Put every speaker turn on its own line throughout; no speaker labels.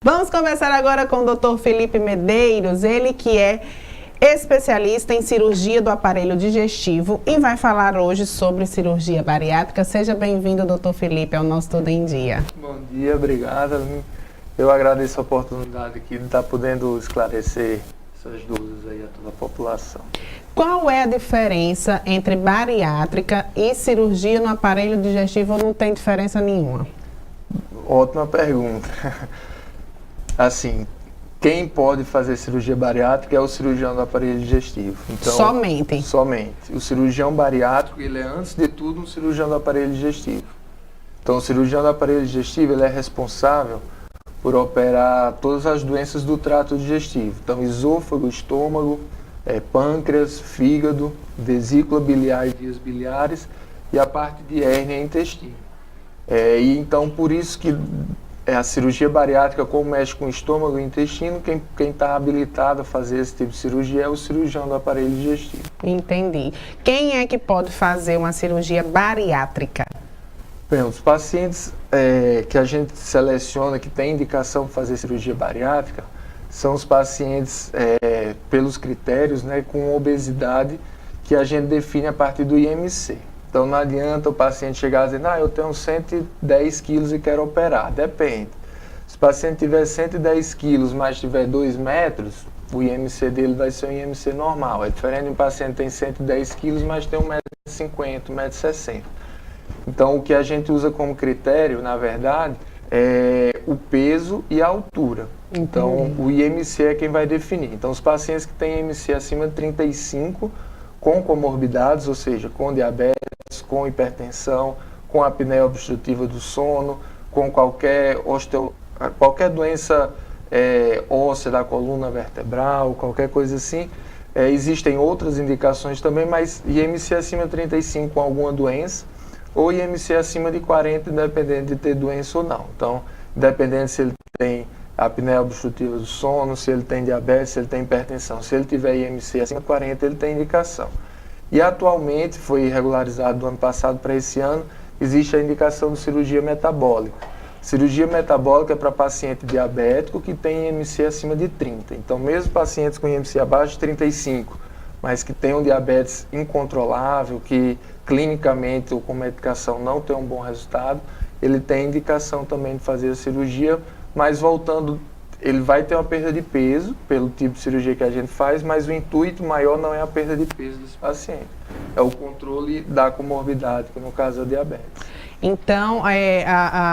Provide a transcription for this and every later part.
Vamos conversar agora com o Dr. Felipe Medeiros, ele que é especialista em cirurgia do aparelho digestivo e vai falar hoje sobre cirurgia bariátrica. Seja bem-vindo, Dr. Felipe, ao nosso Tudo em Dia.
Bom dia, obrigado. Eu agradeço a oportunidade aqui de estar podendo esclarecer essas dúvidas aí a toda a população.
Qual é a diferença entre bariátrica e cirurgia no aparelho digestivo ou não tem diferença nenhuma?
Ótima pergunta. Assim, quem pode fazer cirurgia bariátrica é o cirurgião do aparelho digestivo. Então,
Somente?
Somente. O cirurgião bariátrico, ele é antes de tudo um cirurgião do aparelho digestivo. Então, o cirurgião do aparelho digestivo, ele é responsável por operar todas as doenças do trato digestivo. Então, esôfago, estômago, pâncreas, fígado, vesícula biliar e vias biliares e a parte de hérnia e intestino. E então, por isso que a cirurgia bariátrica, como mexe com o estômago e intestino, quem está habilitado a fazer esse tipo de cirurgia é o cirurgião do aparelho digestivo.
Entendi. Quem é que pode fazer uma cirurgia bariátrica?
Bem, os pacientes que a gente seleciona, que tem indicação para fazer cirurgia bariátrica, são os pacientes pelos critérios, né, com obesidade que a gente define a partir do IMC. Então não adianta o paciente chegar dizendo, eu tenho 110 quilos e quero operar. Depende. Se o paciente tiver 110 quilos, mas tiver 2 metros, o IMC dele vai ser um IMC normal. É diferente de um paciente que tem 110 quilos, mas tem 1,50 m, 1,60 m. Então o que a gente usa como critério, na verdade, é o peso e a altura. Então o IMC é quem vai definir. Então os pacientes que têm IMC acima de 35, com comorbidades, ou seja, com diabetes, com hipertensão, com apneia obstrutiva do sono, com qualquer doença óssea da coluna vertebral, qualquer coisa assim. Existem outras indicações também, mas IMC acima de 35 com alguma doença, ou IMC acima de 40, independente de ter doença ou não. Então, independente se ele tem apneia obstrutiva do sono, se ele tem diabetes, se ele tem hipertensão, se ele tiver IMC acima de 40, ele tem indicação. E atualmente, foi regularizado do ano passado para esse ano, existe a indicação de cirurgia metabólica. Cirurgia metabólica é para paciente diabético que tem IMC acima de 30. Então, mesmo pacientes com IMC abaixo de 35, mas que têm um diabetes incontrolável, que clinicamente ou com medicação não tem um bom resultado, ele tem indicação também de fazer a cirurgia, mas voltando, ele vai ter uma perda de peso pelo tipo de cirurgia que a gente faz, mas o intuito maior não é a perda de peso desse paciente, é o controle da comorbidade, que no caso é o diabetes.
Então,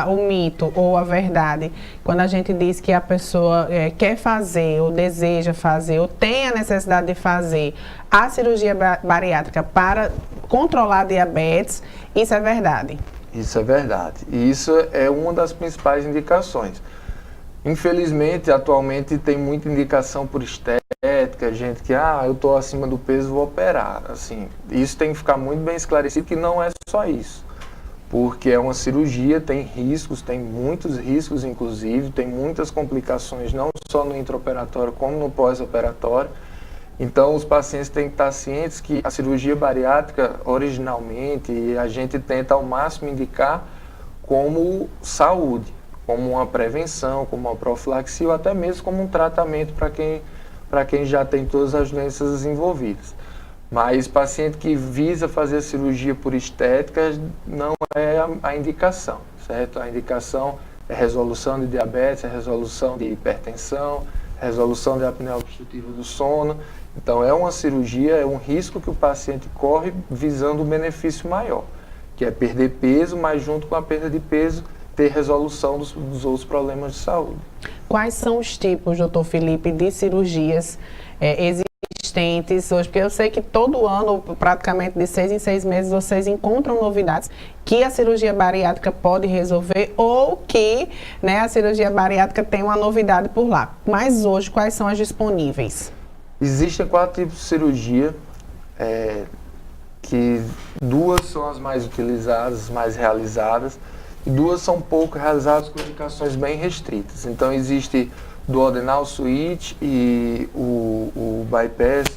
o mito ou a verdade, quando a gente diz que a pessoa quer fazer, ou deseja fazer, ou tem a necessidade de fazer a cirurgia bariátrica para controlar a diabetes, isso é verdade? Isso é verdade. E isso é uma das principais indicações. Infelizmente, atualmente tem muita indicação por estética, gente que, eu estou acima do peso, vou operar. Assim, isso tem que ficar muito bem esclarecido que não é só isso. Porque é uma cirurgia, tem riscos, tem muitos riscos, inclusive, tem muitas complicações, não só no intraoperatório, como no pós-operatório. Então, os pacientes têm que estar cientes que a cirurgia bariátrica, originalmente, a gente tenta ao máximo indicar como saúde, como uma prevenção, como uma profilaxia, ou até mesmo como um tratamento para quem já tem todas as doenças envolvidas. Mas paciente que visa fazer a cirurgia por estética não é a indicação, certo? A indicação é resolução de diabetes, é resolução de hipertensão, resolução de apneia obstrutiva do sono. Então é uma cirurgia, é um risco que o paciente corre visando um benefício maior, que é perder peso, mas junto com a perda de peso, ter resolução dos outros problemas de saúde. Quais são os tipos, doutor Felipe, de cirurgias existentes hoje? Porque eu sei que todo ano, praticamente de 6 em 6 meses, vocês encontram novidades que a cirurgia bariátrica pode resolver ou que a cirurgia bariátrica tem uma novidade por lá. Mas hoje, quais são as disponíveis? Existem 4 tipos de cirurgia, que 2 são as mais utilizadas, mais realizadas, e 2 são pouco realizadas com indicações bem restritas. Então existe duodenal switch e o bypass,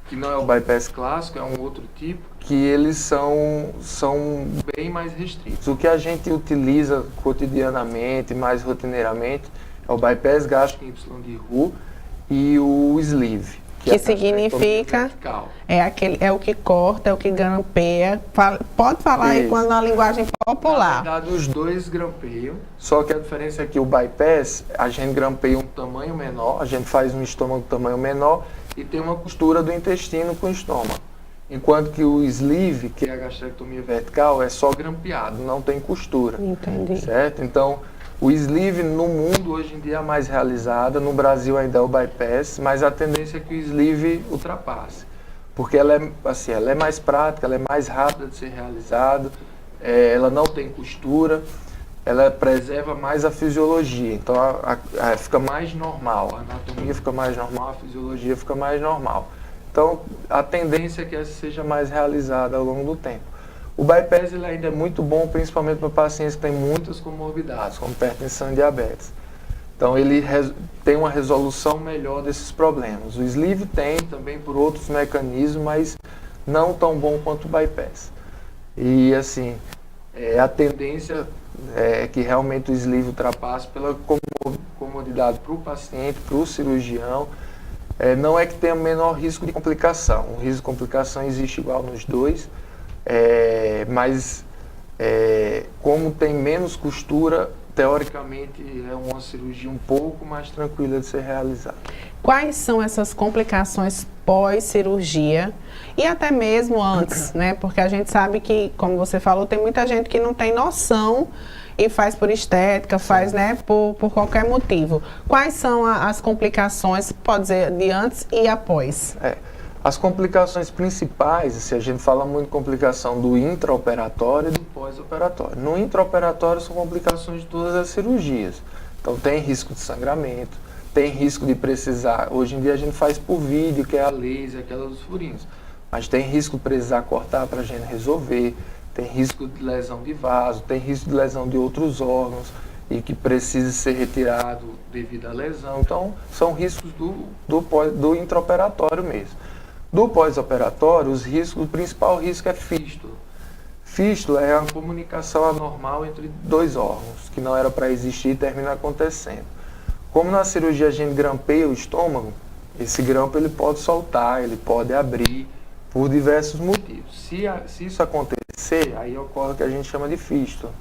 que não é o bypass clássico, é um outro tipo, que eles são bem mais restritos. O que a gente utiliza cotidianamente, mais rotineiramente,
É o bypass gástrico Y de Roux e o sleeve.
Que significa, é o que corta, é o que grampeia. Pode falar aí quando na linguagem popular.
Na verdade, os dois grampeiam, só que a diferença é que o bypass, a gente grampeia um tamanho menor, a gente faz um estômago de tamanho menor e tem uma costura do intestino com o estômago. Enquanto que o sleeve, que é a gastrectomia vertical, é só grampeado, não tem costura.
Entendi.
Certo? Então, o sleeve no mundo hoje em dia é a mais realizada, no Brasil ainda é o bypass, mas a tendência é que o sleeve ultrapasse. Porque ela é mais prática, ela é mais rápida de ser realizada, ela não tem costura, ela preserva mais a fisiologia, então fica mais normal, a anatomia fica mais normal, a fisiologia fica mais normal. Então, a tendência é que essa seja mais realizada ao longo do tempo. O bypass ele ainda é muito bom, principalmente para pacientes que têm muitas comorbidades, como hipertensão e diabetes. Então, ele tem uma resolução melhor desses problemas. O sleeve tem também por outros mecanismos, mas não tão bom quanto o bypass. E, assim, a tendência é que realmente o sleeve ultrapasse pela comodidade para o paciente, para o cirurgião. Não é que tenha menor risco de complicação. O risco de complicação existe igual nos dois. Mas como tem menos costura, teoricamente é uma cirurgia um pouco mais tranquila de ser realizada.
Quais são essas complicações pós-cirurgia e até mesmo antes, né? Porque a gente sabe que, como você falou, tem muita gente que não tem noção e faz por estética, faz, né, por qualquer motivo. Quais são as complicações, pode dizer, de antes e após?
As complicações principais, se a gente fala muito de complicação do intraoperatório e do pós-operatório. No intraoperatório são complicações de todas as cirurgias. Então tem risco de sangramento, tem risco de precisar, hoje em dia a gente faz por vídeo, que é a laser, aquela dos furinhos. Mas tem risco de precisar cortar para a gente resolver, tem risco de lesão de vaso, tem risco de lesão de outros órgãos e que precisa ser retirado devido à lesão. Então são riscos do intraoperatório mesmo. Do pós-operatório, o principal risco é fístula. Fístula é a comunicação anormal entre dois órgãos, que não era para existir e termina acontecendo. Como na cirurgia a gente grampeia o estômago, esse grampo ele pode soltar, ele pode abrir, por diversos motivos. Se isso acontecer, aí ocorre o que a gente chama de fístula.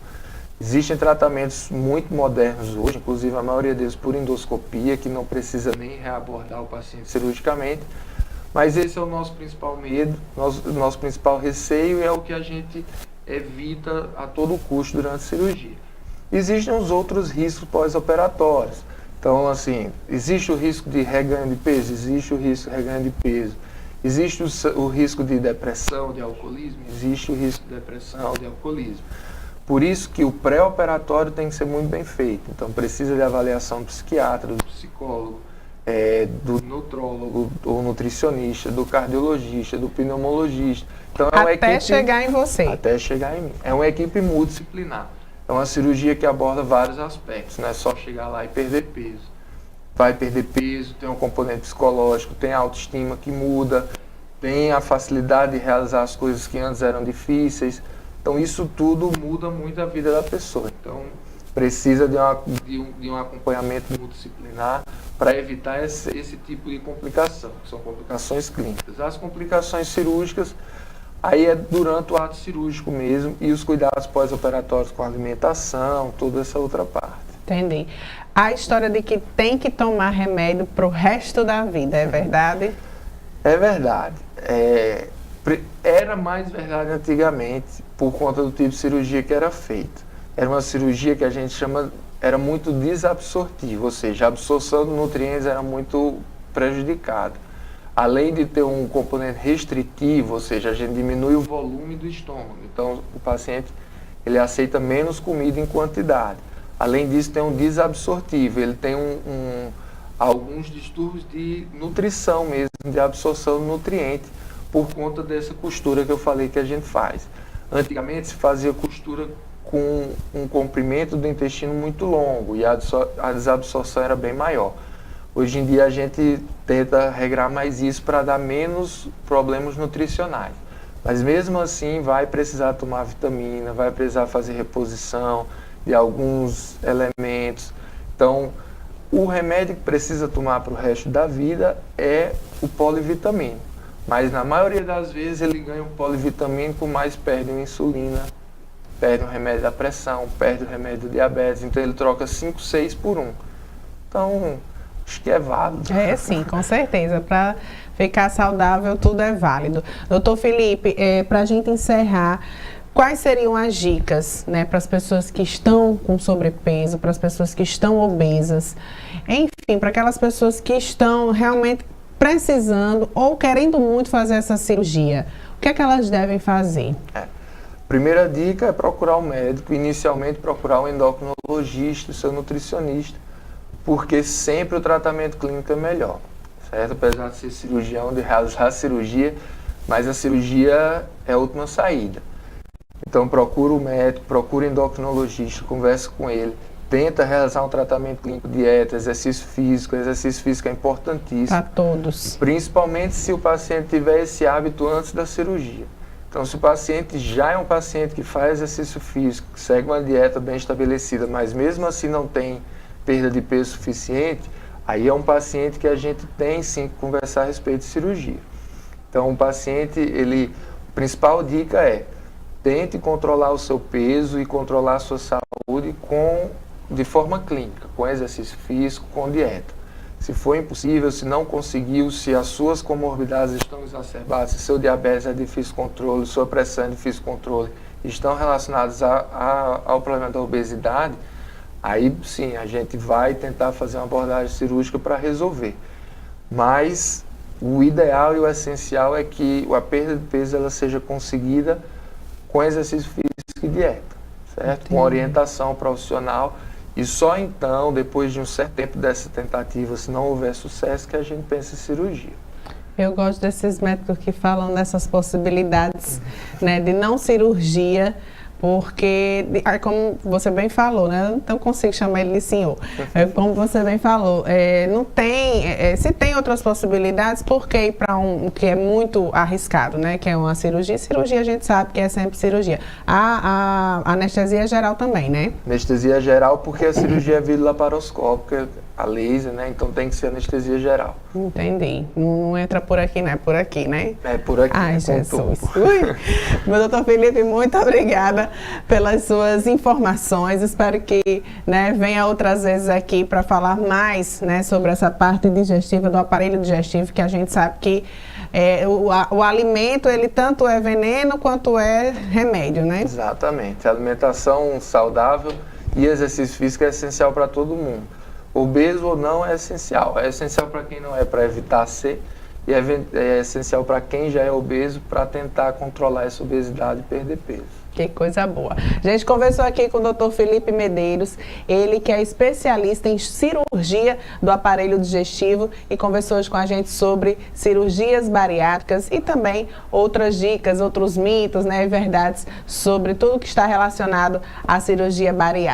Existem tratamentos muito modernos hoje, inclusive a maioria deles por endoscopia, que não precisa nem reabordar o paciente cirurgicamente. Mas esse é o nosso principal medo, nosso principal receio, e é o que a gente evita a todo custo durante a cirurgia. Existem os outros riscos pós-operatórios. Então, assim, existe o risco de reganho de peso, existe o risco de reganho de peso. Existe o risco de depressão, de alcoolismo, existe o risco de depressão, de alcoolismo. Por isso que o pré-operatório tem que ser muito bem feito. Então, precisa de avaliação do psiquiatra, do psicólogo, do nutrólogo ou nutricionista, do cardiologista, do pneumologista. Então,
até chegar em você.
Até chegar em mim. É uma equipe multidisciplinar. É uma cirurgia que aborda vários aspectos, não é só chegar lá e perder peso. Vai perder peso, tem um componente psicológico, tem a autoestima que muda, tem a facilidade de realizar as coisas que antes eram difíceis. Então, isso tudo muda muito a vida da pessoa. Então, precisa de um acompanhamento multidisciplinar para evitar esse tipo de complicação, que são complicações clínicas. As complicações cirúrgicas, aí é durante o ato cirúrgico mesmo, e os cuidados pós-operatórios com alimentação, toda essa outra parte.
Entendi. A história de que tem que tomar remédio para o resto da vida, é verdade?
É verdade. Era mais verdade antigamente, por conta do tipo de cirurgia que era feita. Era uma cirurgia que a gente chama, era muito desabsortiva, ou seja, a absorção de nutrientes era muito prejudicada. Além de ter um componente restritivo, ou seja, a gente diminui o volume do estômago. Então, o paciente ele aceita menos comida em quantidade. Além disso, tem um desabsortivo, ele tem alguns distúrbios de nutrição mesmo, de absorção de nutriente, por conta dessa costura que eu falei que a gente faz. Antigamente se fazia costura com um comprimento do intestino muito longo e a desabsorção era bem maior. Hoje em dia a gente tenta regrar mais isso para dar menos problemas nutricionais. Mas mesmo assim vai precisar tomar vitamina, vai precisar fazer reposição de alguns elementos. Então O remédio que precisa tomar para o resto da vida é o polivitamínico. Mas na maioria das vezes ele ganha um polivitamínico, mas perde uma insulina, perde um remédio da pressão, perde o remédio do diabetes. Então ele troca 5, 6 por 1. Então, acho que é válido.
É, sim, com certeza. Para ficar saudável, tudo é válido. Doutor Felipe, para a gente encerrar, quais seriam as dicas, né, para as pessoas que estão com sobrepeso, para as pessoas que estão obesas, enfim, para aquelas pessoas que estão realmente precisando ou querendo muito fazer essa cirurgia? O que é que elas devem fazer?
Primeira dica é procurar um médico, inicialmente procurar um endocrinologista, o seu nutricionista, porque sempre o tratamento clínico é melhor, certo? Apesar de ser cirurgião, de realizar a cirurgia, mas a cirurgia é a última saída. Então procura o médico, procura o endocrinologista, conversa com ele, tenta realizar um tratamento clínico, dieta, exercício físico é importantíssimo.
Para todos.
Principalmente se o paciente tiver esse hábito antes da cirurgia. Então, se o paciente já é um paciente que faz exercício físico, segue uma dieta bem estabelecida, mas mesmo assim não tem perda de peso suficiente, aí é um paciente que a gente tem sim que conversar a respeito de cirurgia. Então, o paciente, a principal dica é: tente controlar o seu peso e controlar a sua saúde de forma clínica, com exercício físico, com dieta. Se for impossível, se não conseguiu, se as suas comorbidades estão exacerbadas, se seu diabetes é de difícil controle, sua pressão é de difícil controle, estão relacionados ao problema da obesidade, aí sim, a gente vai tentar fazer uma abordagem cirúrgica para resolver. Mas o ideal e o essencial é que a perda de peso ela seja conseguida com exercício físico e dieta, certo?
Entendi.
Com orientação profissional. E só então, depois de um certo tempo dessa tentativa, se não houver sucesso, que a gente pensa em cirurgia.
Eu gosto desses médicos que falam dessas possibilidades, né, de não cirurgia, porque, como você bem falou, né, eu não consigo chamar ele de senhor, como você bem falou, não tem, se tem outras possibilidades, por que ir para um que é muito arriscado, né, que é uma cirurgia? Cirurgia a gente sabe que é sempre cirurgia. A anestesia geral também, né?
Anestesia geral, porque a cirurgia é videolaparoscópica, a laser, né, então tem que ser anestesia geral.
Entendi. Não entra por aqui, não é por aqui, né?
É por aqui.
Ai, Jesus. Meu doutor Felipe, muito obrigada pelas suas informações. Espero que, né, venha outras vezes aqui para falar mais, né, sobre essa parte digestiva, do aparelho digestivo, que a gente sabe que o alimento, ele tanto é veneno quanto é remédio, né?
Exatamente. A alimentação saudável e exercício físico é essencial para todo mundo. Obeso ou não é essencial. É essencial para quem não é, para evitar ser, e é essencial para quem já é obeso, para tentar controlar essa obesidade e perder peso.
Que coisa boa. A gente conversou aqui com o Dr. Felipe Medeiros, ele que é especialista em cirurgia do aparelho digestivo, e conversou hoje com a gente sobre cirurgias bariátricas e também outras dicas, outros mitos, né, e verdades sobre tudo que está relacionado à cirurgia bariátrica.